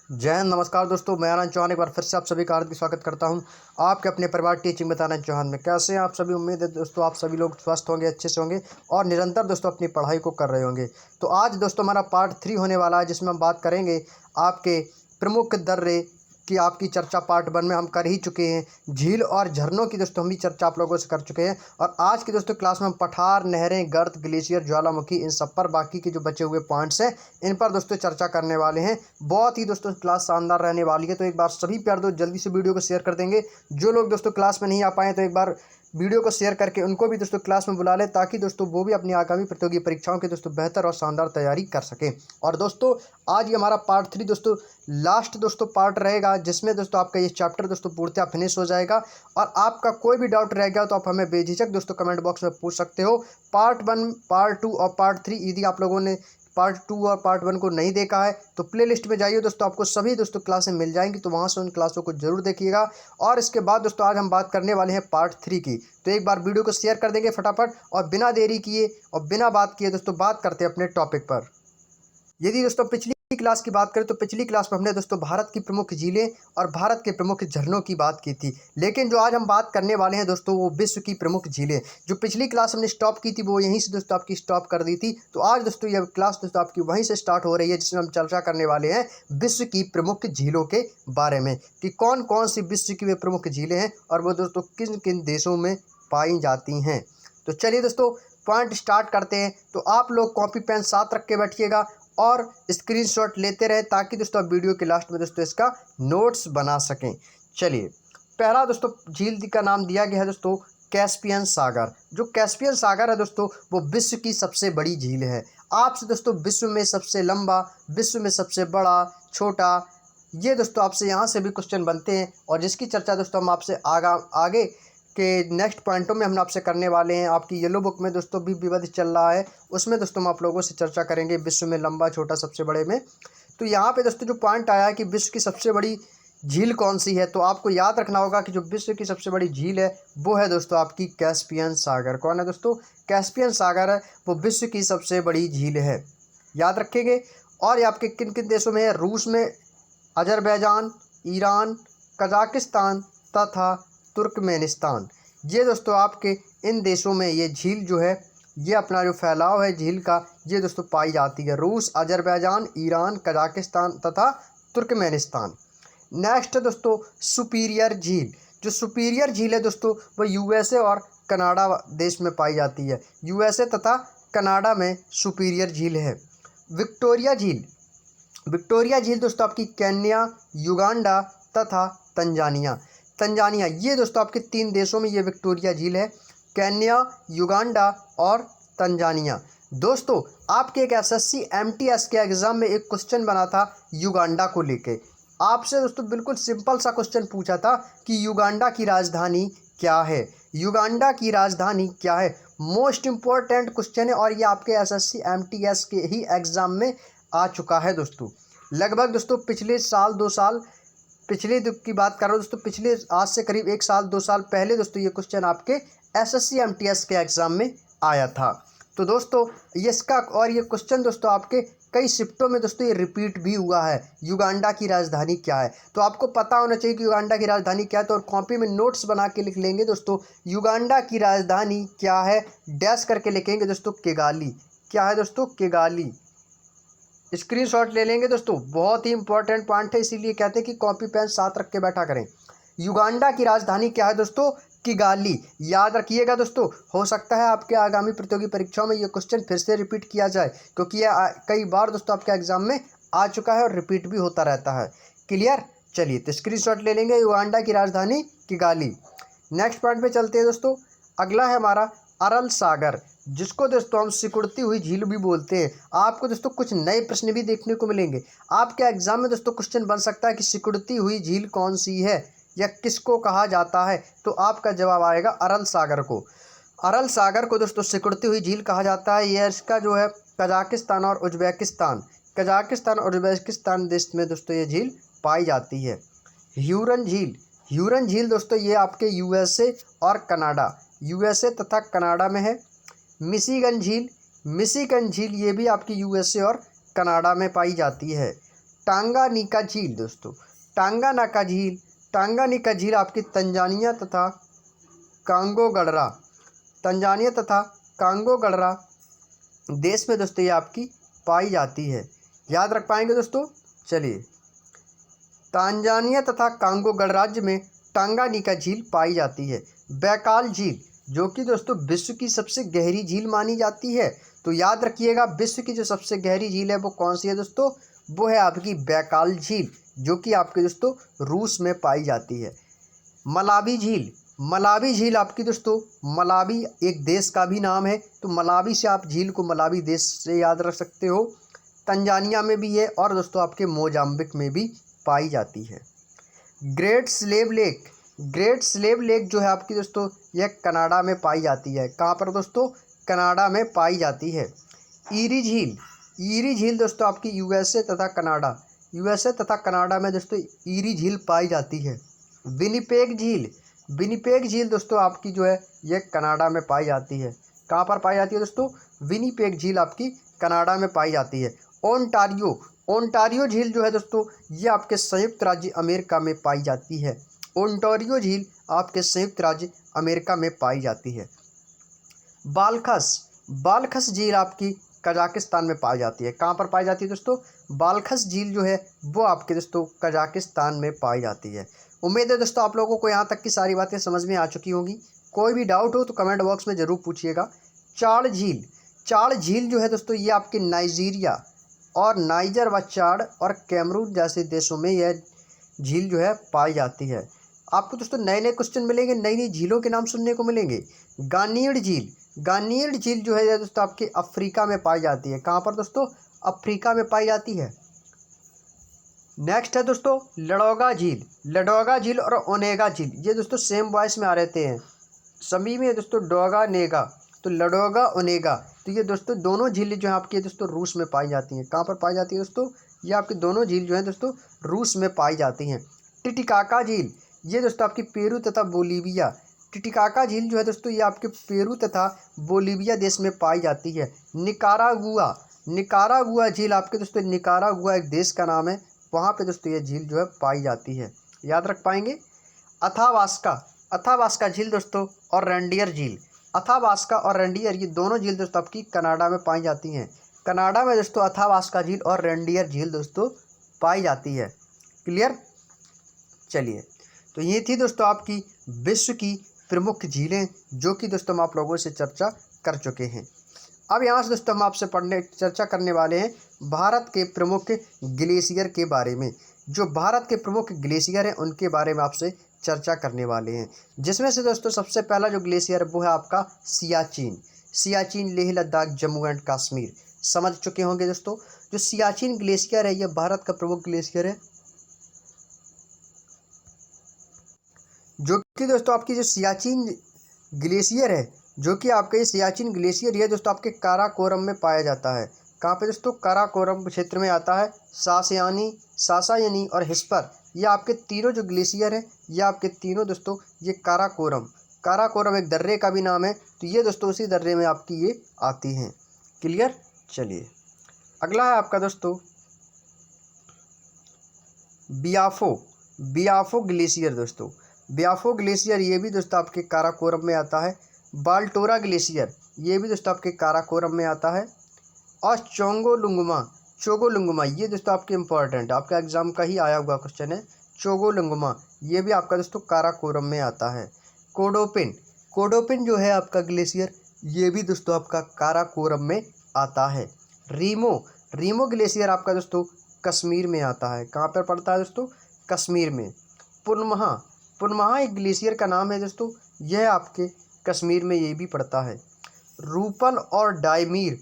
जय हिंद। नमस्कार दोस्तों, मैं आनंद चौहान एक बार फिर से आप सभी का हार्दिक स्वागत करता हूं आपके अपने परिवार टीचिंग विद आनंद चौहान में। कैसे हैं आप सभी? उम्मीद है दोस्तों आप सभी लोग स्वस्थ होंगे, अच्छे से होंगे और निरंतर दोस्तों अपनी पढ़ाई को कर रहे होंगे। तो आज दोस्तों हमारा पार्ट 3 होने वाला है, जिसमें हम बात करेंगे आपके प्रमुख दर्रे की। आपकी चर्चा पार्ट 1 में हम कर ही चुके हैं। झील और झरनों की दोस्तों हम भी चर्चा आप लोगों से कर चुके हैं। और आज की दोस्तों क्लास में हम पठार, नहरें, गर्त, ग्लेशियर, ज्वालामुखी, इन सब पर बाकी के जो बचे हुए पॉइंट्स हैं इन पर दोस्तों चर्चा करने वाले हैं। बहुत ही दोस्तों क्लास शानदार रहने वाली है। तो एक बार सभी प्यार दोस्त जल्दी से वीडियो को शेयर कर देंगे। जो लोग दोस्तों क्लास में नहीं आ पाए तो एक बार वीडियो को शेयर करके उनको भी दोस्तों क्लास में बुला लें, ताकि दोस्तों वो भी अपनी आगामी प्रतियोगी परीक्षाओं के दोस्तों बेहतर और शानदार तैयारी कर सकें। और दोस्तों आज ये हमारा पार्ट 3 दोस्तों लास्ट दोस्तों पार्ट रहेगा, जिसमें दोस्तों आपका ये चैप्टर दोस्तों पूर्णतः फिनिश हो जाएगा। और आपका कोई भी डाउट रह गया तो आप हमें बेझिझक दोस्तों कमेंट बॉक्स में पूछ सकते हो। पार्ट 1, पार्ट 2 और पार्ट 3 यदि आप लोगों ने पार्ट 2 और पार्ट 1 को नहीं देखा है तो प्लेलिस्ट में जाइए दोस्तों, आपको सभी दोस्तों क्लासें मिल जाएंगी, तो वहां से उन क्लासों को जरूर देखिएगा। और इसके बाद दोस्तों आज हम बात करने वाले हैं पार्ट 3 की। तो एक बार वीडियो को शेयर कर देंगे फटाफट, और बिना देरी किए और बिना बात किए दोस्तों बात करते हैं अपने टॉपिक पर। यदि दोस्तों पिछली क्लास की बात करें तो पिछली क्लास में हमने दोस्तों भारत की प्रमुख झीलें और भारत के प्रमुख झरनों की बात की थी। लेकिन जो आज हम बात करने वाले हैं दोस्तों वो विश्व की प्रमुख झीलें। जो पिछली क्लास हमने स्टॉप की थी वो यहीं से दोस्तों आपकी स्टॉप कर दी थी। तो आज दोस्तों यह क्लास दोस्तों आपकी वहीं से स्टार्ट हो रही है, जिसमें हम चर्चा करने वाले हैं विश्व की प्रमुख झीलों के बारे में, कि कौन कौन सी विश्व की वे प्रमुख झीलें हैं और वो दोस्तों किन किन देशों में पाई जाती हैं। तो चलिए दोस्तों पॉइंट स्टार्ट करते हैं। तो आप लोग कॉपी पेन साथ रख के बैठिएगा और स्क्रीनशॉट लेते रहे, ताकि दोस्तों आप वीडियो के लास्ट में दोस्तों इसका नोट्स बना सकें। चलिए पहला दोस्तों झील का नाम दिया गया है दोस्तों कैस्पियन सागर। जो कैस्पियन सागर है दोस्तों वो विश्व की सबसे बड़ी झील है। आपसे दोस्तों विश्व में सबसे लंबा, विश्व में सबसे बड़ा, छोटा, ये दोस्तों आपसे यहाँ से भी क्वेश्चन बनते हैं, और जिसकी चर्चा दोस्तों हम आपसे आगे के नेक्स्ट पॉइंटों में हम आपसे करने वाले हैं। आपकी येलो बुक में दोस्तों भी विवाद चल रहा है, उसमें दोस्तों हम आप लोगों से चर्चा करेंगे विश्व में लंबा, छोटा, सबसे बड़े में। तो यहाँ पे दोस्तों जो पॉइंट आया है कि विश्व की सबसे बड़ी झील कौन सी है, तो आपको याद रखना होगा कि जो विश्व की सबसे बड़ी झील है वो है दोस्तों आपकी कैस्पियन सागर। कौन है दोस्तों? कैस्पियन सागर है, वो विश्व की सबसे बड़ी झील है, याद रखेंगे। और ये आपके किन किन देशों में है? रूस में, अजरबैजान, ईरान, कजाकिस्तान तथा तुर्कमेनिस्तान। ये दोस्तों आपके इन देशों में ये झील जो है, ये अपना जो फैलाव है झील का, ये दोस्तों पाई जाती है। रूस, अजरबैजान, ईरान, कजाकिस्तान तथा तुर्कमेनिस्तान। नेक्स्ट है दोस्तों सुपीरियर झील। जो सुपीरियर झील है दोस्तों वो यूएसए और कनाडा देश में पाई जाती है। यूएसए तथा कनाडा में सुपीरियर झील है। विक्टोरिया झील। विक्टोरिया झील दोस्तों आपकी केन्या, युगांडा तथा तंजानिया, ये दोस्तों आपके 3 देशों में ये विक्टोरिया झील है, केन्या, युगांडा और तंजानिया। दोस्तों आपके एक एसएससी एमटीएस के एग्जाम में एक क्वेश्चन बना था युगांडा को लेके। आपसे दोस्तों बिल्कुल सिंपल सा क्वेश्चन पूछा था कि युगांडा की राजधानी क्या है। युगांडा की राजधानी क्या है? मोस्ट इंपॉर्टेंट क्वेश्चन है, और ये आपके एसएससी एमटीएस के ही एग्जाम में आ चुका है दोस्तों। लगभग दोस्तों पिछले साल 2 साल, पिछले की बात कर रहा हूँ दोस्तों, पिछले आज से करीब 1 साल 2 साल पहले दोस्तों ये क्वेश्चन आपके एसएससी एमटीएस के एग्जाम में आया था। तो दोस्तों इसका और ये क्वेश्चन दोस्तों आपके कई शिफ्टों में दोस्तों ये रिपीट भी हुआ है। युगांडा की राजधानी क्या है? तो आपको पता होना चाहिए कि युगांडा की राजधानी क्या है। तो और कॉपी में नोट्स बना के लिख लेंगे दोस्तों, युगांडा की राजधानी क्या है, डैश करके लिखेंगे दोस्तों किगाली। क्या है दोस्तों? किगाली। स्क्रीनशॉट ले लेंगे दोस्तों, बहुत ही इंपॉर्टेंट पॉइंट है, इसीलिए कहते हैं कि कॉपी पेन साथ रख के बैठा करें। युगांडा की राजधानी क्या है दोस्तों? किगाली। याद रखिएगा दोस्तों, हो सकता है आपके आगामी प्रतियोगी परीक्षाओं में ये क्वेश्चन फिर से रिपीट किया जाए, क्योंकि यह कई बार दोस्तों आपके एग्जाम में आ चुका है और रिपीट भी होता रहता है। क्लियर? चलिए तो स्क्रीनशॉट ले लेंगे, युगांडा की राजधानी किगाली। नेक्स्ट पॉइंट पे चलते हैं दोस्तों। अगला है हमारा अरल सागर, जिसको दोस्तों हम सिकुड़ती हुई झील भी बोलते हैं। आपको दोस्तों कुछ नए प्रश्न भी देखने को मिलेंगे आपके एग्जाम में दोस्तों। क्वेश्चन बन सकता है कि सिकुड़ती हुई झील कौन सी है या किसको कहा जाता है, तो आपका जवाब आएगा अरल सागर को। अरल सागर को दोस्तों सिकुड़ती हुई झील कहा जाता है। यह इसका जो है कजाकिस्तान और उज्बेकिस्तान देश में दोस्तों ये झील पाई जाती है। ह्यूरन झील दोस्तों ये आपके यूएसए और कनाडा, यूएसए तथा कनाडा में है। मिशिगन झील ये भी आपकी यूएसए और कनाडा में पाई जाती है। टांगानिका झील दोस्तों, टांगानिका झील आपकी तंजानिया तथा कांगो गणरा देश में दोस्तों ये आपकी पाई जाती है। याद रख पाएंगे दोस्तों। चलिए, तांजानिया तथा कांगो गणराज्य में टांगानिका झील पाई जाती है। बैकाल झील, जो कि दोस्तों विश्व की सबसे गहरी झील मानी जाती है। तो याद रखिएगा, विश्व की जो सबसे गहरी झील है वो कौन सी है दोस्तों? वो है आपकी बैकाल झील, जो कि आपके दोस्तों रूस में पाई जाती है। मलावी झील आपकी दोस्तों, मलावी एक देश का भी नाम है, तो मलावी से आप झील को मलावी देश से याद रख सकते हो। तंजानिया में भी है और दोस्तों आपके मोजाम्बिक में भी पाई जाती है। ग्रेट स्लेव लेक जो है आपकी दोस्तों, यह कनाडा में पाई जाती है। कहाँ पर दोस्तों? कनाडा में पाई जाती है। ईरी झील दोस्तों आपकी यूएसए तथा कनाडा में दोस्तों ईरी झील पाई जाती है। विनिपेग झील दोस्तों आपकी जो है यह कनाडा में पाई जाती है। कहाँ पर पाई जाती है दोस्तों? विनिपेग झील आपकी कनाडा में पाई जाती है। ओंटारियो झील जो है दोस्तों, ये आपके संयुक्त राज्य अमेरिका में पाई जाती है। ओंटारियो झील आपके संयुक्त राज्य अमेरिका में पाई जाती है। बालखस झील आपकी कजाकिस्तान में पाई जाती है। कहाँ पर पाई जाती है दोस्तों? बालखस झील जो है वो आपके दोस्तों कजाकिस्तान में पाई जाती है। उम्मीद है दोस्तों आप लोगों को यहाँ तक की सारी बातें समझ में आ चुकी होंगी। कोई भी डाउट हो तो कमेंट बॉक्स में ज़रूर पूछिएगा। चाड़ झील जो है दोस्तों, ये आपके नाइजीरिया और नाइजर व चाड और कैमरून जैसे देशों में यह झील जो है पाई जाती है। आपको दोस्तों नए नए क्वेश्चन मिलेंगे, नई नई झीलों के नाम सुनने को मिलेंगे। गानीड़ झील जो है दोस्तों आपके अफ्रीका में पाई जाती है। कहाँ पर दोस्तों? अफ्रीका में पाई जाती है। नेक्स्ट है दोस्तों लडोगा झील और ओनेगा झील, ये दोस्तों सेम वॉइस में आ रहते हैं सभी में दोस्तों, डोगा नेगा, तो लडोगा ओनेगा। तो ये दोस्तों दोनों झीलें जो है आपकी दोस्तों रूस में पाई जाती हैं। कहाँ पर पाई जाती है दोस्तों? ये आपकी दोनों झील जो है दोस्तों रूस में पाई जाती हैं। टिटिकाका झील, ये दोस्तों आपकी पेरू तथा बोलीविया, टिटिकाका झील जो है दोस्तों ये आपके पेरू तथा बोलीविया देश में पाई जाती है। निकारागुआ झील आपके दोस्तों, निकारागुआ एक देश का नाम है, वहाँ पे दोस्तों ये झील जो है पाई जाती है। याद रख पाएंगे। अथावास्का झील दोस्तों और रेंडियर ये दोनों झील दोस्तों आपकी कनाडा में पाई जाती हैं। कनाडा में दोस्तों अथावास्का झील और रेंडियर झील दोस्तों पाई जाती है। क्लियर? चलिए, तो ये थी दोस्तों आपकी विश्व की प्रमुख झीलें, जो कि दोस्तों हम आप लोगों से चर्चा कर चुके हैं। अब यहाँ से दोस्तों हम आपसे चर्चा करने वाले हैं भारत के प्रमुख ग्लेशियर के बारे में। जो भारत के प्रमुख ग्लेशियर हैं उनके बारे में आपसे चर्चा करने वाले हैं, जिसमें से दोस्तों सबसे पहला जो ग्लेशियर है वो है आपका सियाचिन, लेह लद्दाख, जम्मू एंड कश्मीर। समझ चुके होंगे दोस्तों। जो सियाचिन ग्लेशियर है यह भारत का प्रमुख ग्लेशियर है, जो कि दोस्तों आपकी जो सियाचिन ग्लेशियर है, जो कि आपका ये सियाचिन ग्लेशियर ये दोस्तों आपके काराकोरम में पाया जाता है। कहाँ पे दोस्तों? काराकोरम क्षेत्र में आता है। सासायानी और हिस्पर, ये आपके तीनों जो ग्लेशियर हैं ये आपके तीनों दोस्तों ये काराकोरम एक दर्रे का भी नाम है, तो ये दोस्तों उसी दर्रे में आपकी ये आती हैं। क्लियर? चलिए, अगला है आपका दोस्तों बियाफो ग्लेशियर दोस्तों। बियाफो ग्लेशियर ये भी दोस्तों आपके काराकोरम में आता है। बाल्टोरा ग्लेशियर ये भी दोस्तों आपके काराकोरम में आता है। और चोगोलुंगमा ये दोस्तों आपके इम्पोर्टेंट, आपका एग्जाम का ही आया हुआ क्वेश्चन है। चोगोलुंगमा ये भी आपका दोस्तों काराकोरम में आता है। कोडोपिन जो है आपका ग्लेशियर ये भी दोस्तों आपका काराकोरम में आता है। रीमो ग्लेशियर आपका दोस्तों कश्मीर में आता है। कहाँ पर पड़ता है दोस्तों? कश्मीर में। पुनमहा एक ग्लेशियर का नाम है दोस्तों, यह आपके कश्मीर में ये भी पड़ता है। रूपल और डायमीर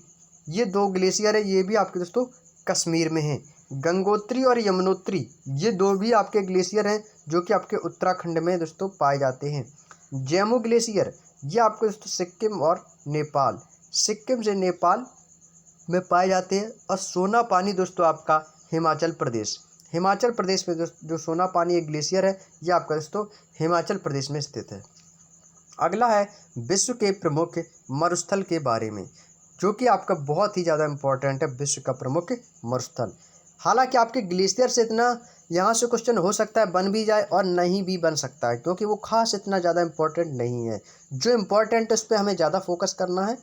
ये दो ग्लेशियर है, ये भी आपके दोस्तों कश्मीर में हैं। गंगोत्री और यमुनोत्री ये दो भी आपके ग्लेशियर हैं, जो कि आपके उत्तराखंड में दोस्तों पाए जाते हैं। जैमू ग्लेशियर ये आपके दोस्तों सिक्किम से नेपाल में पाए जाते हैं। और सोना पानी दोस्तों आपका हिमाचल प्रदेश में जो सोना पानी एक ग्लेशियर है ये आपका दोस्तों हिमाचल प्रदेश में स्थित है। अगला है विश्व के प्रमुख मरुस्थल के बारे में, जो कि आपका बहुत ही ज़्यादा इम्पोर्टेंट है। विश्व का प्रमुख मरुस्थल हालांकि आपके ग्लेशियर से इतना यहाँ से क्वेश्चन हो सकता है बन भी जाए और नहीं भी बन सकता है, क्योंकि वो खास इतना ज़्यादा इम्पोर्टेंट नहीं है। जो इम्पोर्टेंट है उस पर हमें ज़्यादा फोकस करना है।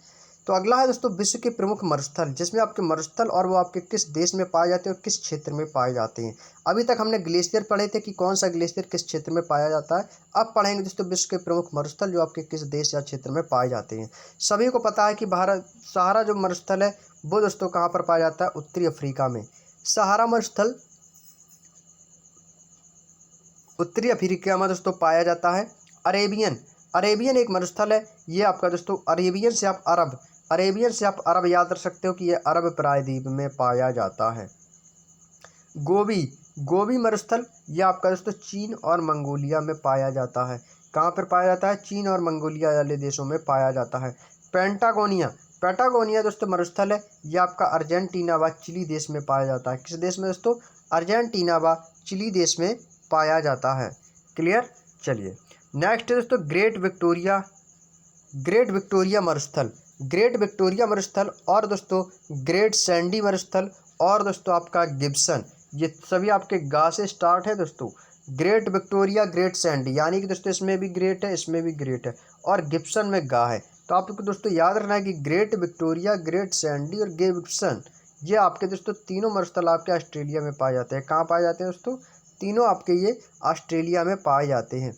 तो अगला है दोस्तों विश्व के प्रमुख मरुस्थल, जिसमें आपके मरुस्थल और वो आपके किस देश में पाए जाते हैं और किस क्षेत्र में पाए जाते हैं। अभी तक हमने ग्लेशियर पढ़े थे कि कौन सा ग्लेशियर किस क्षेत्र में पाया जाता है। अब पढ़ेंगे दोस्तों विश्व के प्रमुख मरुस्थल जो आपके किस देश या क्षेत्र में पाए जाते हैं। सभी को पता है कि भारत सहारा जो मरुस्थल है वो दोस्तों कहाँ पर पाया जाता है, उत्तरी अफ्रीका में। सहारा मरुस्थल उत्तरी अफ्रीका में दोस्तों पाया जाता है। अरेबियन अरेबियन एक मरुस्थल है, ये आपका दोस्तों अरेबियन से आप अरब याद रख सकते हो कि ये अरब प्रायद्वीप में पाया जाता है। गोबी गोबी मरुस्थल ये आपका दोस्तों चीन और मंगोलिया में पाया जाता है। कहाँ पर पाया जाता है, चीन और मंगोलिया वाले देशों में पाया जाता है। पेंटागोनिया पेंटागोनिया दोस्तों मरुस्थल है, ये आपका अर्जेंटीना व चिली देश में पाया जाता है। किस देश में दोस्तों, अर्जेंटीना व चिली देश में पाया जाता है। क्लियर। चलिए नेक्स्ट है दोस्तों ग्रेट विक्टोरिया मरुस्थल। ग्रेट विक्टोरिया मरुस्थल और दोस्तों ग्रेट सैंडी मरुस्थल और दोस्तों आपका गिब्सन, ये सभी आपके गा से स्टार्ट है दोस्तों। ग्रेट विक्टोरिया ग्रेट सैंडी यानी कि दोस्तों इसमें भी ग्रेट है, इसमें भी ग्रेट है, और गिब्सन में गा है। तो आपको दोस्तों याद रखना है कि ग्रेट विक्टोरिया ग्रेट सैंडी और गिब्सन ये आपके दोस्तों तीनों मरुस्थल आपके ऑस्ट्रेलिया में पाए जाते हैं। कहाँ पाए जाते हैं दोस्तों, तीनों आपके ये ऑस्ट्रेलिया में पाए जाते हैं।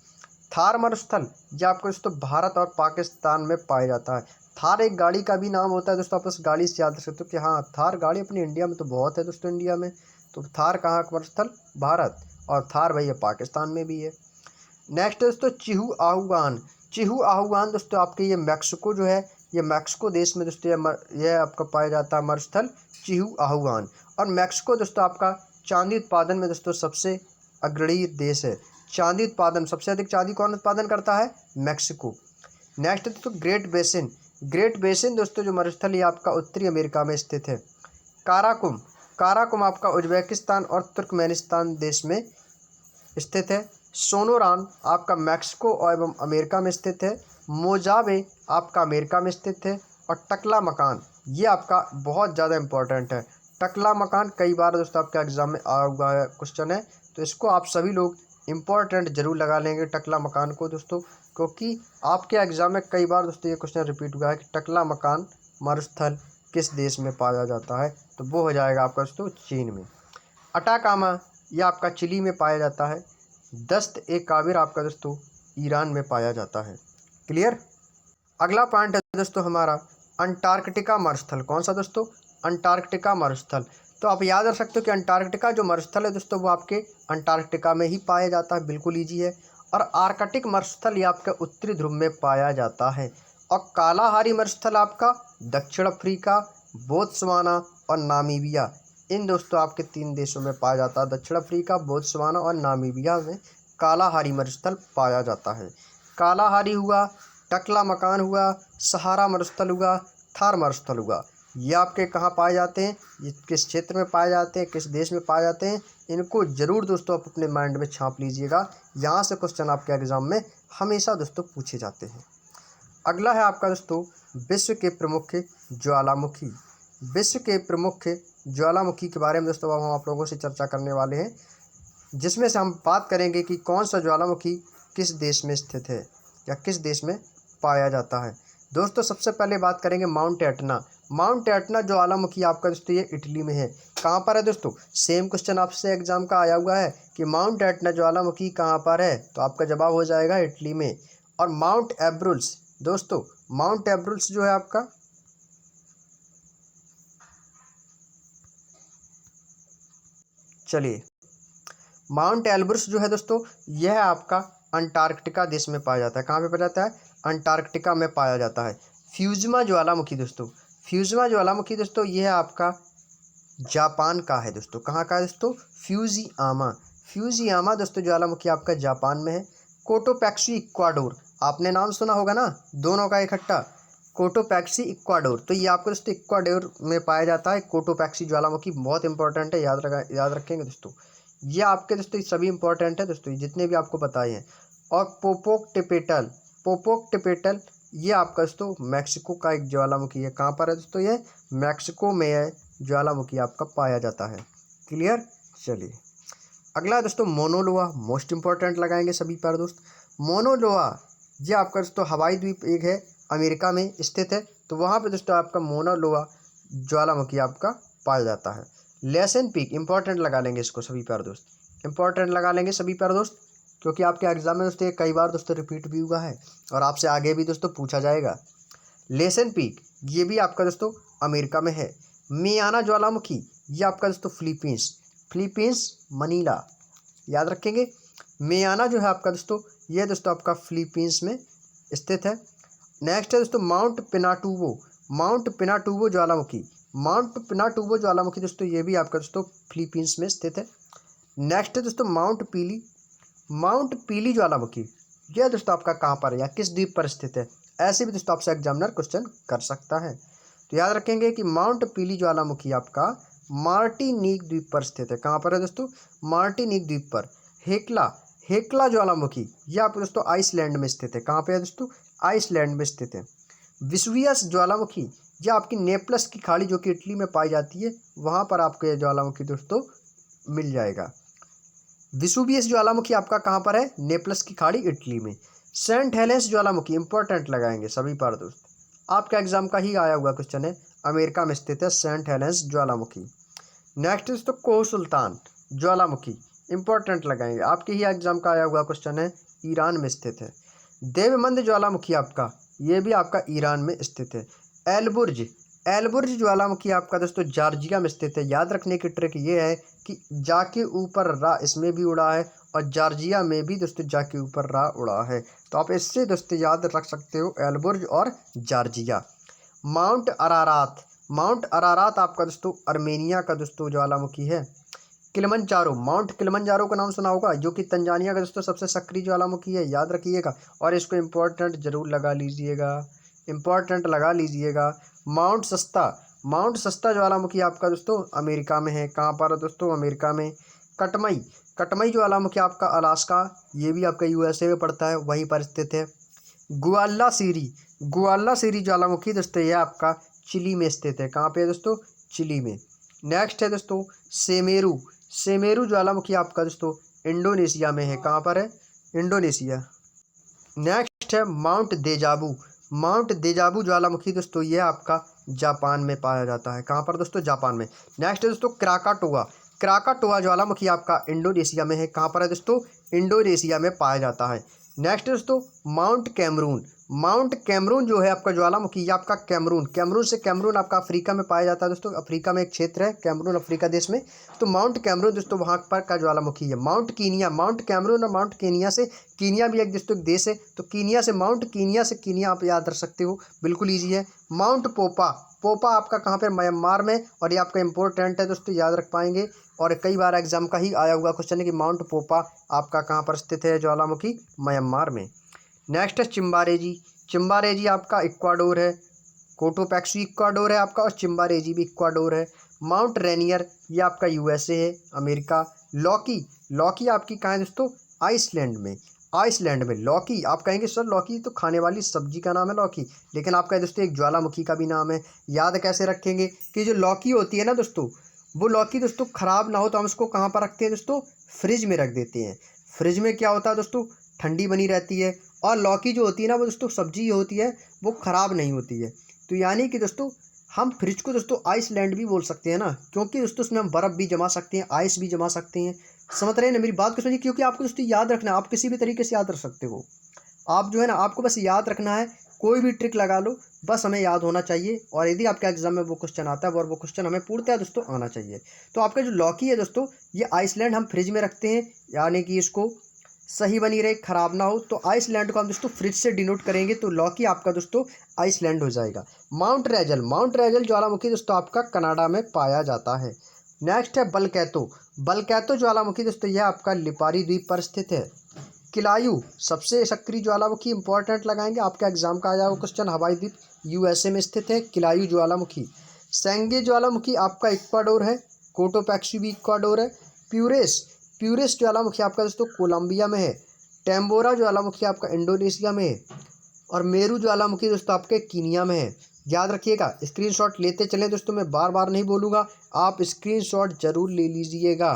थार मरुस्थल ये आपको दोस्तों भारत और पाकिस्तान में पाया जाता है। थार एक गाड़ी का भी नाम होता है दोस्तों, आप उस गाड़ी से याद रख सकते हो कि हाँ थार गाड़ी अपनी इंडिया में तो बहुत है दोस्तों, इंडिया में। तो थार कहाँ का मरुस्थल, भारत, और थार भैया पाकिस्तान में भी है। नेक्स्ट दोस्तों चिहू आहूआन दोस्तों आपके ये मैक्सिको जो है, ये मैक्सिको देश में दोस्तों ये आपका पाया जाता है मरुस्थल चिहू आहूआन। और मैक्सिको दोस्तों आपका चांदी उत्पादन में दोस्तों सबसे अग्रणी देश है। चांदी उत्पादन सबसे अधिक चांदी कौन उत्पादन करता है, मैक्सिको। नेक्स्ट दोस्तों ग्रेट बेसिन दोस्तों जो मरुस्थल ये आपका उत्तरी अमेरिका में स्थित है। काराकुम आपका उज्बेकिस्तान और तुर्कमेनिस्तान देश में स्थित है। सोनोरान आपका मैक्सिको एवं अमेरिका में स्थित है। मोजावे आपका अमेरिका में स्थित है। और टकला मकान ये आपका बहुत ज़्यादा इम्पोर्टेंट है। टकला मकान कई बार दोस्तों आपके एग्जाम में आया हुआ क्वेश्चन है, तो इसको आप सभी लोग इम्पोर्टेंट जरूर लगा लेंगे टकला मकान को दोस्तों, क्योंकि आपके एग्जाम में कई बार दोस्तों ये क्वेश्चन रिपीट हुआ है कि टकला मकान मरुस्थल किस देश में पाया जाता है, तो वो हो जाएगा आपका दोस्तों चीन में। अटाकामा ये आपका चिली में पाया जाता है। दस्त ए काबिर आपका दोस्तों ईरान में पाया जाता है। क्लियर। अगला पॉइंट है दोस्तों हमारा अंटार्कटिका मरुस्थल। कौन सा दोस्तों, अंटार्कटिका मरुस्थल। तो आप याद रख सकते हो कि अंटार्कटिका जो मरुस्थल है दोस्तों वो आपके अंटार्कटिका में ही पाया जाता है, बिल्कुल ईजी है। और आर्कटिक मरुस्थल ये आपके उत्तरी ध्रुव में पाया जाता है। और कालाहारी मरुस्थल आपका दक्षिण अफ्रीका, बोत्सवाना और नामीबिया, इन दोस्तों आपके 3 देशों में पाया जाता है। दक्षिण अफ्रीका, बोत्सवाना और नामीबिया में कालाहारी मरुस्थल पाया जाता है। कालाहारी हुआ, टकला मकान हुआ, सहारा मरुस्थल हुआ, थार मरुस्थल हुआ, ये आपके कहाँ पाए जाते हैं, ये किस क्षेत्र में पाए जाते हैं, किस देश में पाए जाते हैं, इनको ज़रूर दोस्तों आप अपने माइंड में छाप लीजिएगा। यहाँ से क्वेश्चन आपके एग्जाम में हमेशा दोस्तों पूछे जाते हैं। अगला है आपका दोस्तों विश्व के प्रमुख ज्वालामुखी। विश्व के प्रमुख ज्वालामुखी के बारे में दोस्तों अब हम आप लोगों से चर्चा करने वाले हैं, जिसमें से हम बात करेंगे कि कौन सा ज्वालामुखी किस देश में स्थित है या किस देश में पाया जाता है। दोस्तों सबसे पहले बात करेंगे माउंट एटना। माउंट एटना ज्वालामुखी आपका दोस्तों ये इटली में है। कहाँ पर है दोस्तों, सेम क्वेश्चन आपसे एग्जाम का आया हुआ है कि माउंट एटना ज्वालामुखी कहाँ पर है, तो आपका जवाब हो जाएगा इटली में। और माउंट एब्रुल्स दोस्तों, माउंट एब्रुल्स जो है आपका चलिए माउंट एल्ब्रुस जो है दोस्तों यह आपका अंटार्कटिका देश में पाया जाता है। कहाँ पे पाया जाता है, अंटार्कटिका में पाया जाता है। फ्यूजिमा ज्वालामुखी दोस्तों, फ्यूजिमा ज्वालामुखी दोस्तों यह आपका जापान का है दोस्तों। कहाँ का है दोस्तों, फ्यूजियामा दोस्तों ज्वालामुखी आपका जापान में है। कोटोपैक्सी इक्वाडोर, आपने नाम सुना होगा ना, दोनों का इकट्ठा कोटोपैक्सी इक्वाडोर, तो ये आपको दोस्तों इक्वाडोर में पाया जाता है। कोटोपैक्सी ज्वालामुखी बहुत इंपॉर्टेंट है, याद रखेंगे दोस्तों, ये आपके दोस्तों सभी इंपॉर्टेंट है दोस्तों, जितने भी आपको बताए हैं। और पोपोक टिपेटल ये आपका दोस्तों मैक्सिको का एक ज्वालामुखी है। कहाँ पर है दोस्तों, ये मैक्सिको में है ज्वालामुखी आपका पाया जाता है। क्लियर। चलिए अगला दोस्तों मोनोलोआ, मोस्ट इंपॉर्टेंट लगाएंगे सभी पर दोस्त। मोनोलोआ ये आपका दोस्तों हवाई द्वीप एक है, अमेरिका में स्थित है। तो वहाँ पे दोस्तों आपका मोनोलोआ ज्वालामुखी आपका पाया जाता है। लेसन पीक इंपॉर्टेंट लगा लेंगे इसको सभी पर दोस्त, इंपॉर्टेंट लगा लेंगे सभी पर दोस्त, क्योंकि आपके एग्जाम में दोस्तों ये कई बार दोस्तों रिपीट भी हुआ है और आपसे आगे भी दोस्तों पूछा जाएगा। लेसन पीक ये भी आपका दोस्तों अमेरिका में है। मियाना ज्वालामुखी ये आपका दोस्तों फिलीपींस मनीला, याद रखेंगे। मियाना जो है आपका दोस्तों ये दोस्तों आपका फिलीपींस में स्थित है। नेक्स्ट है दोस्तों माउंट पिनाटुबो ज्वालामुखी दोस्तों ये भी आपका दोस्तों फिलीपींस में स्थित है। नेक्स्ट है दोस्तों माउंट पीली ज्वालामुखी, यह दोस्तों आपका कहाँ पर है या किस द्वीप पर स्थित है, ऐसे भी दोस्तों आपसे एग्जामिनर क्वेश्चन कर सकता है। तो याद रखेंगे कि माउंट पीली ज्वालामुखी आपका मार्टिनिक द्वीप पर स्थित है। कहाँ पर है दोस्तों, मार्टिनिक द्वीप पर। हेक्ला ज्वालामुखी यह आपको दोस्तों आइसलैंड में स्थित है। कहाँ पे है दोस्तों, आइसलैंड में स्थित है। विसुवियस ज्वालामुखी यह आपकी नेपलस की खाड़ी जो कि इटली में पाई जाती है, वहाँ पर आपको यह ज्वालामुखी दोस्तों मिल जाएगा। विसुवियस ज्वालामुखी आपका कहाँ पर है, नेपलस की खाड़ी इटली में। सेंट हेलेंस ज्वालामुखी इंपॉर्टेंट लगाएंगे सभी पर दोस्त, आपका एग्जाम का ही आया हुआ क्वेश्चन है, अमेरिका में स्थित है सेंट हेलेंस ज्वालामुखी। नेक्स्ट दोस्तों कोह सुल्तान ज्वालामुखी इंपॉर्टेंट लगाएंगे, आपके ही एग्जाम का आया हुआ क्वेश्चन है, ईरान में स्थित है। देवमंद ज्वालामुखी आपका ये भी आपका ईरान में स्थित है। एलबुर्ज ज्वालामुखी आपका दोस्तों जॉर्जिया में स्थित है। याद रखने की ट्रिक ये है कि जा के ऊपर रा इसमें भी उड़ा है और जॉर्जिया में भी दोस्तों जा के ऊपर रा उड़ा है, तो आप इससे दोस्तों याद रख सकते हो एलबुर्ज और जॉर्जिया। माउंट अरारात आपका दोस्तों अर्मेनिया का दोस्तों ज्वालामुखी है। माउंट किलिमंजारो का नाम सुना होगा, जो कि तंजानिया का दोस्तों सबसे सक्रिय ज्वालामुखी है, याद रखिएगा और इसको इम्पोर्टेंट जरूर लगा लीजिएगा। माउंट सस्ता ज्वालामुखी आपका दोस्तों अमेरिका में है। कहाँ पर है दोस्तों, अमेरिका में। कटमई ज्वालामुखी आपका अलास्का, ये भी आपका यूएसए में पड़ता है, वहीं पर स्थित है। गुआल्ला सीरी ज्वालामुखी दोस्तों ये आपका चिली में स्थित है। कहाँ पे है दोस्तों, चिली में। नेक्स्ट है दोस्तों सेमेरू ज्वालामुखी आपका दोस्तों इंडोनेशिया में है। कहाँ पर है, इंडोनेशिया। नेक्स्ट है माउंट देजाबू ज्वालामुखी दोस्तों ये आपका जापान में पाया जाता है। कहाँ पर दोस्तों, जापान में। नेक्स्ट है दोस्तों क्राकाटोआ ज्वालामुखी आपका इंडोनेशिया में है। कहाँ पर है दोस्तों, इंडोनेशिया में पाया जाता है। नेक्स्ट दोस्तों माउंट कैमरून जो है आपका ज्वालामुखी, ये आपका कैमरून आपका अफ्रीका में पाया जाता है दोस्तों। अफ्रीका में एक क्षेत्र है कैमरून, अफ्रीका देश में। तो माउंट कैमरून दोस्तों वहाँ पर का ज्वालामुखी है। माउंट कैमरून और माउंट कीनिया से, कीनिया भी एक दोस्तों देश है, तो कीनिया से कीनिया आप याद रख सकते हो, बिल्कुल ईजी है। माउंट पोपा आपका कहाँ पर, म्यांमार में, और ये आपका इंपॉर्टेंट है दोस्तों, याद रख पाएंगे और कई बार एग्जाम का ही आया हुआ क्वेश्चन है कि माउंट पोपा आपका कहाँ पर स्थित है, ज्वालामुखी म्यांमार में। नेक्स्ट है चिम्बारेजी आपका इक्वाडोर है। कोटोपैक्सी इक्वाडोर है आपका और चिम्बारेजी भी इक्वाडोर है। माउंट रेनियर ये आपका यूएसए है, अमेरिका। लॉकी आपकी कहाँ है दोस्तों, आइसलैंड में। लॉकी आप कहेंगे सर लॉकी तो खाने वाली सब्जी का नाम है लॉकी, लेकिन आपका दोस्तों एक ज्वालामुखी का भी नाम है। याद कैसे रखेंगे कि जो लौकी होती है ना दोस्तों, वो लौकी दोस्तों ख़राब ना हो तो हम उसको कहाँ पर रखते हैं दोस्तों, फ्रिज में रख देते हैं। फ्रिज में क्या होता है दोस्तों, ठंडी बनी रहती है, और लौकी जो होती है ना वो दोस्तों सब्जी होती है, वो ख़राब नहीं होती है। तो यानी कि दोस्तों हम फ्रिज को दोस्तों आइसलैंड भी बोल सकते हैं ना, क्योंकि दोस्तों उसमें हम बर्फ़ भी जमा सकते हैं, आइस भी जमा सकते हैं। समझ रहे हैं ना मेरी बात को, समझिए, क्योंकि आपको दोस्तों याद रखना है, आप किसी भी तरीके से याद रख सकते हो। आप जो है ना, आपको बस याद रखना है, कोई भी ट्रिक लगा लो, बस हमें याद होना चाहिए। और यदि आपके एग्जाम में वो क्वेश्चन आता है और वो क्वेश्चन हमें पूर्णतः दोस्तों आना चाहिए। तो आपका जो लौकी है दोस्तों, ये आइसलैंड हम फ्रिज में रखते हैं, यानी कि इसको सही बनी रहे, ख़राब ना हो, तो आइसलैंड को हम दोस्तों फ्रिज से डिनोट करेंगे, तो लौकी आपका दोस्तों आइसलैंड हो जाएगा। माउंट रेजल ज्वालामुखी दोस्तों आपका कनाडा में पाया जाता है। नेक्स्ट है बलकैतो ज्वालामुखी दोस्तों यह आपका लिपारी द्वीप पर स्थित है। किलायू सबसे सक्रिय ज्वालामुखी, इंपॉर्टेंट लगाएंगे, आपका एग्जाम का आया वो क्वेश्चन, हवाई द्वीप यूएसए में स्थित है किलायू ज्वालामुखी। सेंगे ज्वालामुखी आपका इक्वाडोर है। कोटोपैक्सी भी इक्वाडोर है। प्यूरेस ज्वालामुखी आपका दोस्तों कोलंबिया में है। टेम्बोरा ज्वालामुखी आपका इंडोनेशिया में है। और मेरू ज्वालामुखी दोस्तों आपके कीनिया में है। याद रखिएगा, स्क्रीनशॉट लेते चलें दोस्तों, मैं बार बार नहीं बोलूँगा, आप स्क्रीनशॉट जरूर ले लीजिएगा।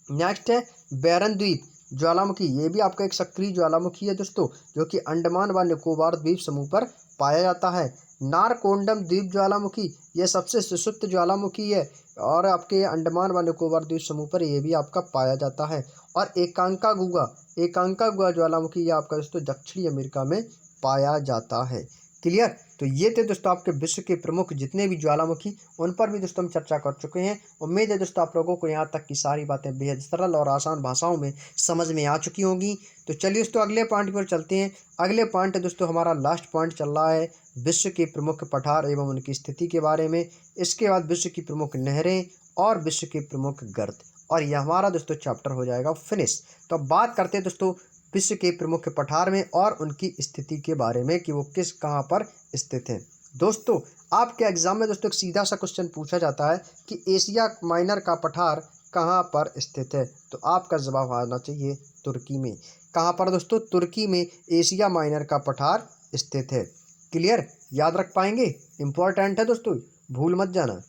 नेक्स्ट है बैरन द्वीप ज्वालामुखी, ये भी आपका एक सक्रिय ज्वालामुखी है दोस्तों, जो कि अंडमान व निकोबार द्वीप समूह पर पाया जाता है। नारकोंडम द्वीप ज्वालामुखी, ये सबसे सुषुप्त ज्वालामुखी है और आपके अंडमान व निकोबार द्वीप समूह पर ये भी आपका पाया जाता है। और एकांकागुआ ज्वालामुखी, ये आपका दोस्तों दक्षिणी अमेरिका में पाया जाता है। क्लियर। तो ये थे दोस्तों आपके विश्व के प्रमुख जितने भी ज्वालामुखी, उन पर भी दोस्तों हम चर्चा कर चुके हैं। उम्मीद है दोस्तों आप लोगों को यहाँ तक की सारी बातें बेहद सरल और आसान भाषाओं में समझ में आ चुकी होंगी। तो चलिए दोस्तों अगले पॉइंट पर चलते हैं। अगले पॉइंट दोस्तों हमारा लास्ट पॉइंट चल रहा है विश्व के प्रमुख पठार एवं उनकी स्थिति के बारे में। इसके बाद विश्व की प्रमुख नहरें और विश्व के प्रमुख गर्त, और यह हमारा दोस्तों चैप्टर हो जाएगा फिनिश। तो अब बात करते हैं दोस्तों विश्व के प्रमुख पठार में और उनकी स्थिति के बारे में कि वो कहाँ पर स्थित हैं। दोस्तों आपके एग्जाम में दोस्तों एक सीधा सा क्वेश्चन पूछा जाता है कि एशिया माइनर का पठार कहाँ पर स्थित है, तो आपका जवाब आना चाहिए तुर्की में। कहाँ पर दोस्तों? तुर्की में एशिया माइनर का पठार स्थित है। क्लियर, याद रख पाएंगे, इंपॉर्टेंट है दोस्तों, भूल मत जाना।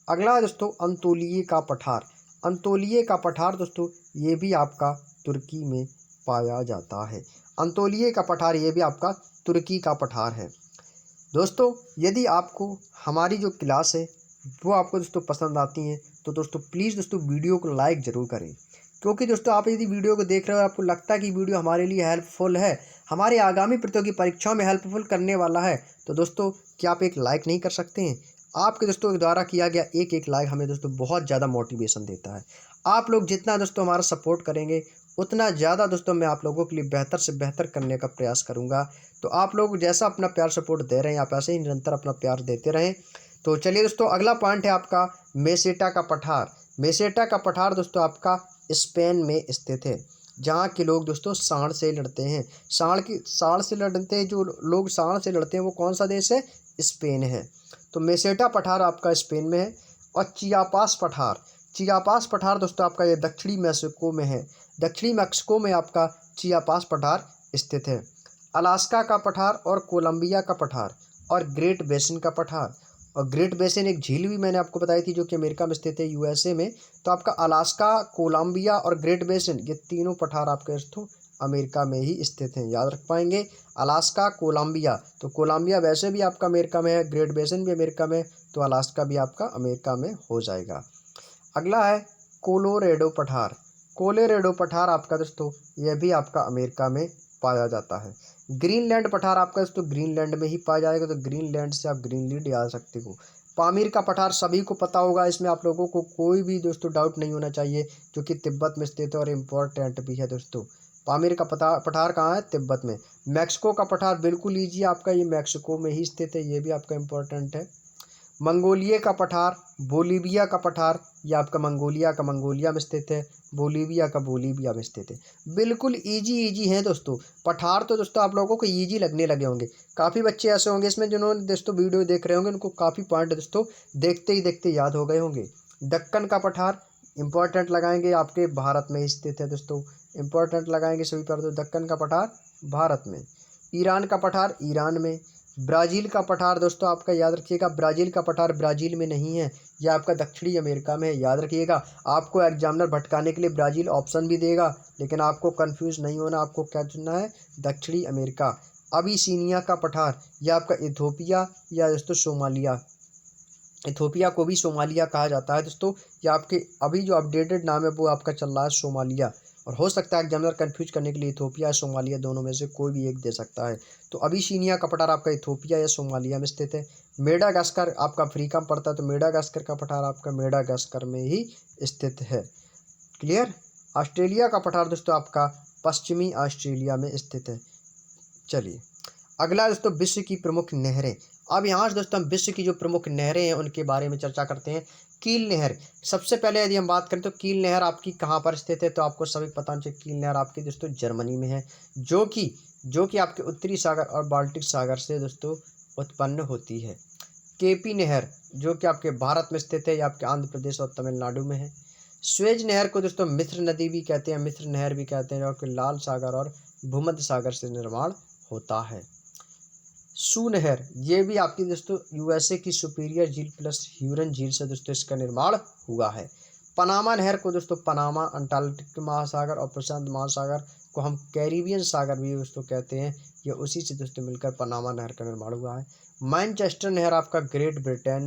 अगला है दोस्तों अंतोलिये का पठार। अंतोलिये का पठार दोस्तों ये भी आपका तुर्की में पाया जाता है। अंतोलिये का पठार ये भी आपका तुर्की का पठार है। दोस्तों यदि आपको हमारी जो क्लास है वो आपको दोस्तों पसंद आती हैं तो दोस्तों प्लीज़ दोस्तों वीडियो को लाइक ज़रूर करें, क्योंकि दोस्तों आप यदि वीडियो को देख रहे हो आपको लगता है कि वीडियो हमारे लिए हेल्पफुल है, हमारे आगामी प्रतियोगी परीक्षाओं में हेल्पफुल करने वाला है, तो दोस्तों क्या आप एक लाइक नहीं कर सकते हैं? आपके दोस्तों द्वारा किया गया एक एक लाइक हमें दोस्तों बहुत ज़्यादा मोटिवेशन देता है। आप लोग जितना दोस्तों हमारा सपोर्ट करेंगे उतना ज़्यादा दोस्तों मैं आप लोगों के लिए बेहतर से बेहतर करने का प्रयास करूँगा। तो आप लोग जैसा अपना प्यार सपोर्ट दे रहे हैं आप ऐसे ही निरंतर अपना प्यार देते रहें। तो चलिए दोस्तों अगला पॉइंट है आपका मेसेटा का पठार। मेसेटा का पठार दोस्तों आपका स्पेन में स्थित है, जहाँ के लोग दोस्तों सांड से लड़ते हैं। सांड से लड़ते हैं, जो लोग सांड से लड़ते हैं वो कौन सा देश है? स्पेन है। तो मेसेटा पठार आपका स्पेन में है। और चियापास पठार दोस्तों आपका ये दक्षिणी मैक्सिको में है। दक्षिणी मैक्सिको में आपका चियापास पठार स्थित है। अलास्का का पठार और कोलंबिया का पठार और ग्रेट बेसिन का पठार। और ग्रेट बेसिन एक झील भी मैंने आपको बताई थी जो कि अमेरिका में स्थित है, यूएसए में। तो आपका अलास्का, कोलंबिया और ग्रेट बेसिन ये तीनों पठार आपके दोस्तों अमेरिका में ही स्थित हैं। याद रख पाएंगे, अलास्का, कोलंबिया, तो कोलंबिया वैसे भी आपका अमेरिका में है, ग्रेट बेसिन भी अमेरिका में, तो अलास्का भी आपका अमेरिका में हो जाएगा। अगला है कोलोरेडो पठार। कोलोरेडो पठार आपका दोस्तों यह भी आपका अमेरिका में पाया जाता है। ग्रीनलैंड पठार आपका दोस्तों ग्रीनलैंड में ही पाया जाएगा, तो ग्रीनलैंड से आप ग्रीनलैंड याद सकते हो। पामीर का पठार सभी को पता होगा, इसमें आप लोगों को कोई भी दोस्तों डाउट नहीं होना चाहिए, जो कि तिब्बत में स्थित है और इम्पोर्टेंट भी है दोस्तों। पामीर का पठार कहाँ है? तिब्बत में। मैक्सिको का पठार बिल्कुल ईजी आपका, ये मैक्सिको में ही स्थित है, ये भी आपका इम्पोर्टेंट है। मंगोलिया का पठार, बोलीविया का पठार, ये आपका मंगोलिया का मंगोलिया में स्थित है, बोलीविया का बोलीविया में स्थित है। बिल्कुल इजी हैं दोस्तों पठार, तो दोस्तों आप लोगों को इजी लगने लगे होंगे। काफ़ी बच्चे ऐसे होंगे इसमें जिन्होंने दोस्तों वीडियो देख रहे होंगे, उनको काफ़ी पॉइंट दोस्तों देखते ही देखते याद हो गए होंगे। दक्कन का पठार इंपॉर्टेंट लगाएंगे, आपके भारत में ही स्थित है दोस्तों, इंपॉर्टेंट लगाएंगे सभी पर। तो दक्कन का पठार भारत में। ईरान का पठार ईरान में। ब्राज़ील का पठार दोस्तों आपका याद रखिएगा, ब्राज़ील का पठार ब्राज़ील में नहीं है, यह आपका दक्षिणी अमेरिका में है। याद रखिएगा, आपको एग्जामिनर भटकाने के लिए ब्राज़ील ऑप्शन भी देगा, लेकिन आपको कंफ्यूज नहीं होना, आपको क्या चुनना है? दक्षिणी अमेरिका। अबिसिनिया का पठार, यह आपका इथोपिया या दोस्तों सोमालिया, इथोपिया को भी सोमालिया कहा जाता है दोस्तों। ये आपके अभी जो अपडेटेड नाम है वो आपका चल रहा है सोमालिया, और हो सकता है एग्जामिनर कंफ्यूज करने के लिए इथोपिया या सोमालिया दोनों में से कोई भी एक दे सकता है। तो अबिसिनिया का पठार आपका इथोपिया या सोमालिया में स्थित है। मेडागास्कर आपका अफ्रीका में पड़ता है, तो मेडागास्कर का पठार आपका मेडागास्कर में ही स्थित है। क्लियर। ऑस्ट्रेलिया का पठार दोस्तों आपका पश्चिमी ऑस्ट्रेलिया में स्थित है। चलिए अगला दोस्तों विश्व की प्रमुख नहरें। अब यहाँ से दोस्तों हम विश्व की जो प्रमुख नहरें हैं उनके बारे में चर्चा करते हैं। कील नहर, सबसे पहले यदि हम बात करें तो कील नहर आपकी कहाँ पर स्थित है, तो आपको सभी पता होना चाहिए कील नहर आपकी दोस्तों जर्मनी में है, जो कि आपके उत्तरी सागर और बाल्टिक सागर से दोस्तों उत्पन्न होती है। केपी नहर जो कि आपके भारत में स्थित है, या आपके आंध्र प्रदेश और तमिलनाडु में है। स्वेज नहर को दोस्तों मिस्र नदी भी कहते हैं, मिस्र नहर भी कहते हैं, जो कि लाल सागर और भूमध्य सागर से निर्माण होता है। सू नहर, ये भी आपकी दोस्तों यूएसए की सुपीरियर झील प्लस ह्यूरन झील से दोस्तों इसका निर्माण हुआ है। पनामा नहर को दोस्तों पनामा अंटार्कटिक महासागर और प्रशांत महासागर को हम कैरिबियन सागर भी दोस्तों कहते हैं, ये उसी से दोस्तों मिलकर पनामा नहर का निर्माण हुआ है। मैनचेस्टर नहर आपका ग्रेट ब्रिटेन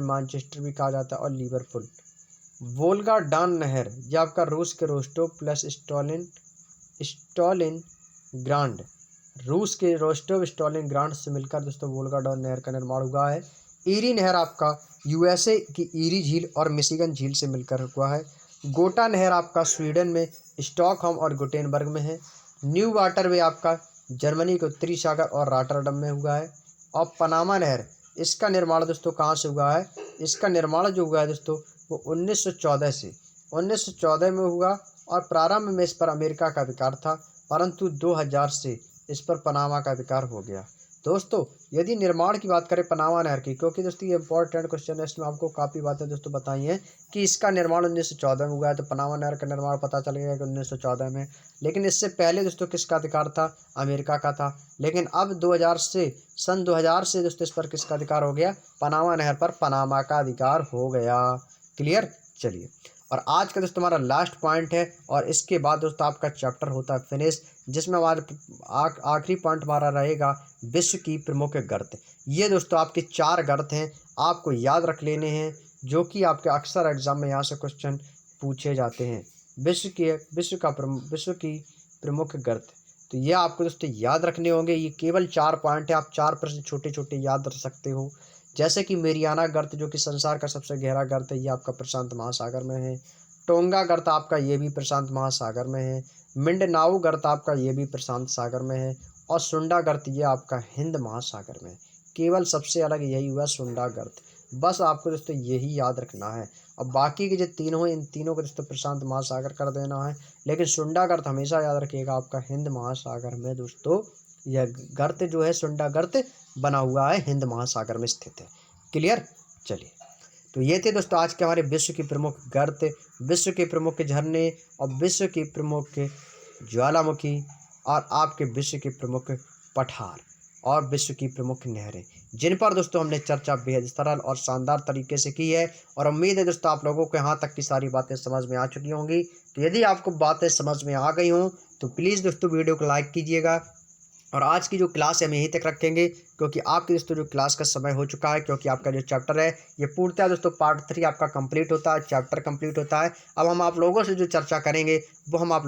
मैनचेस्टर भी कहा जाता है और लिवरपूल। वोल्गा डॉन नहर, यह आपका रूस के रोस्टोव प्लस स्टॉलिन ग्रांड, रूस के रोस्टोव स्टॉलिन ग्रांड से मिलकर दोस्तों वोल्गा डॉन नहर का निर्माण हुआ है। ईरी नहर आपका यूएसए की ईरी झील और मिशिगन झील से मिलकर हुआ है। गोटा नहर आपका स्वीडन में स्टॉकहोम और गुटेनबर्ग में है। न्यू वाटर वे आपका जर्मनी के उत्तरी सागर और रॉटरडम में हुआ है। और पनामा नहर, इसका निर्माण दोस्तों कहाँ से हुआ है? इसका निर्माण जो हुआ है दोस्तों वो 1914 में हुआ और प्रारंभ में इस पर अमेरिका का अधिकार था, परंतु 2000 से इस पर पनामा का अधिकार हो गया। दोस्तों यदि निर्माण की बात करें पनामा नहर की, क्योंकि दोस्तों ये इंपॉर्टेंट क्वेश्चन है, इसमें आपको काफ़ी बातें दोस्तों बताई हैं कि इसका निर्माण 1914 में हुआ है, तो पनामा नहर का निर्माण पता चल गया कि 1914 में। लेकिन इससे पहले दोस्तों किसका अधिकार था? अमेरिका का था। लेकिन अब सन 2000 से दोस्तों इस पर किसका अधिकार हो गया? पनामा नहर पर पनामा का अधिकार हो गया। क्लियर? चलिए, और आज का दोस्तों हमारा लास्ट पॉइंट है और इसके बाद दोस्तों आपका चैप्टर होता है फिनिश, जिसमें हमारे आखिरी पॉइंट हमारा रहेगा विश्व की प्रमुख गर्त। ये दोस्तों आपके 4 गर्त हैं, आपको याद रख लेने हैं, जो कि आपके अक्सर एग्जाम में यहाँ से क्वेश्चन पूछे जाते हैं। विश्व की प्रमुख गर्त, तो ये आपको दोस्तों याद रखने होंगे। ये केवल 4 पॉइंट है, आप 4 प्रश्न छोटे छोटे याद रख सकते हो। जैसे कि मेरियाना गर्त जो कि संसार का सबसे गहरा गर्त है, ये आपका प्रशांत महासागर में है। टोंगा गर्त आपका ये भी प्रशांत महासागर में है। मिंडनाऊ गर्त आपका ये भी प्रशांत सागर में है। और सुंडा गर्त ये आपका हिंद महासागर में है। केवल सबसे अलग यही हुआ सुंडा गर्त। बस आपको दोस्तों यही याद रखना है। अब बाकी के जो तीनों हैं, इन तीनों को दोस्तों प्रशांत महासागर कर देना है, लेकिन सुंडा गर्त हमेशा याद रखिएगा आपका हिंद महासागर में दोस्तों यह गर्त जो है सुंडा गर्त बना हुआ है, हिंद महासागर में स्थित है। क्लियर? चलिए, तो ये थे दोस्तों आज के हमारे विश्व की प्रमुख गर्त, विश्व के प्रमुख झरने और विश्व की प्रमुख ज्वालामुखी और आपके विश्व के प्रमुख पठार और विश्व की प्रमुख नहरें, जिन पर दोस्तों हमने चर्चा बेहद सरल और शानदार तरीके से की है। और उम्मीद है दोस्तों आप लोगों को यहाँ तक की सारी बातें समझ में आ चुकी होंगी। तो यदि आपको बातें समझ में आ गई हों तो प्लीज़ दोस्तों वीडियो को लाइक कीजिएगा। और आज की जो क्लास है हम यहीं तक रखेंगे, क्योंकि आपके दोस्तों जो क्लास का समय हो चुका है, क्योंकि आपका जो चैप्टर है ये पूर्णतः दोस्तों पार्ट 3 आपका कंप्लीट होता है, चैप्टर कंप्लीट होता है। अब हम आप लोगों से जो चर्चा करेंगे वो हम आप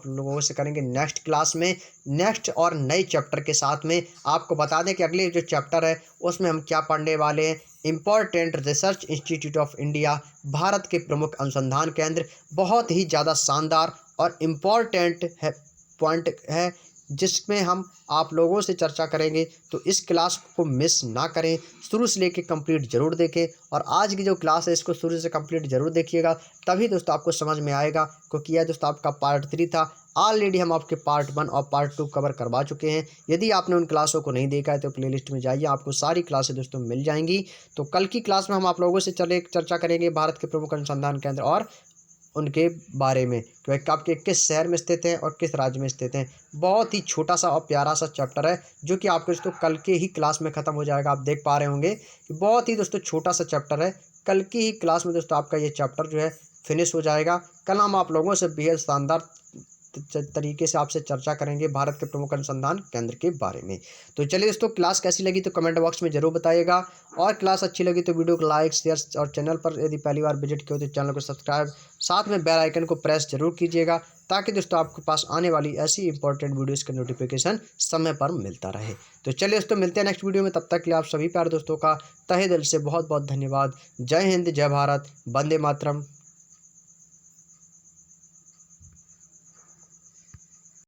लोगों से करेंगे नेक्स्ट क्लास में, नेक्स्ट और नए चैप्टर के साथ में। आपको बता दें कि अगले जो चैप्टर है उसमें हम क्या पढ़ने वाले हैं। Important research institute of India, Bharat के प्रमुख अनुसंधान केंद्र, बहुत ही ज़्यादा शानदार और इम्पॉर्टेंट है पॉइंट है, जिसमें हम आप लोगों से चर्चा करेंगे। तो इस क्लास को मिस ना करें, शुरू से लेकर कंप्लीट जरूर देखें। और आज की जो क्लास है इसको शुरू से कंप्लीट जरूर देखिएगा, तभी दोस्तों आपको समझ में आएगा। क्योंकि यह दोस्तों आपका पार्ट 3 था, ऑलरेडी हम आपके पार्ट 1 और पार्ट 2 कवर करवा चुके हैं। यदि आपने उन क्लासों को नहीं देखा है तो प्लेलिस्ट में जाइए, आपको सारी क्लासें दोस्तों मिल जाएंगी। तो कल की क्लास में हम आप लोगों से चर्चा करेंगे भारत के प्रमुख अनुसंधान केंद्र और उनके बारे में, कि आपके किस शहर में स्थित हैं और किस राज्य में स्थित हैं। बहुत ही छोटा सा और प्यारा सा चैप्टर है, जो कि आपके दोस्तों कल के ही क्लास में ख़त्म हो जाएगा। आप देख पा रहे होंगे कि बहुत ही दोस्तों छोटा सा चैप्टर है, कल की ही क्लास में दोस्तों आपका ये चैप्टर जो है फिनिश हो जाएगा। कल हम आप लोगों से बेहद शानदार तरीके से आपसे चर्चा करेंगे भारत के प्रमुख अनुसंधान केंद्र के बारे में। तो चलिए दोस्तों, क्लास कैसी लगी तो कमेंट बॉक्स में जरूर बताइएगा, और क्लास अच्छी लगी तो वीडियो को लाइक शेयर और चैनल पर यदि पहली बार विजिट किया तो चैनल को सब्सक्राइब, साथ में बेल आइकन को प्रेस जरूर कीजिएगा, ताकि दोस्तों आपके पास आने वाली ऐसी इंपॉर्टेंट वीडियोस का नोटिफिकेशन समय पर मिलता रहे। तो चलिए दोस्तों, मिलते हैं नेक्स्ट वीडियो में। तब तक के लिए आप सभी प्यारे दोस्तों का तहे दिल से बहुत बहुत धन्यवाद। जय हिंद, जय भारत, वंदे मातरम।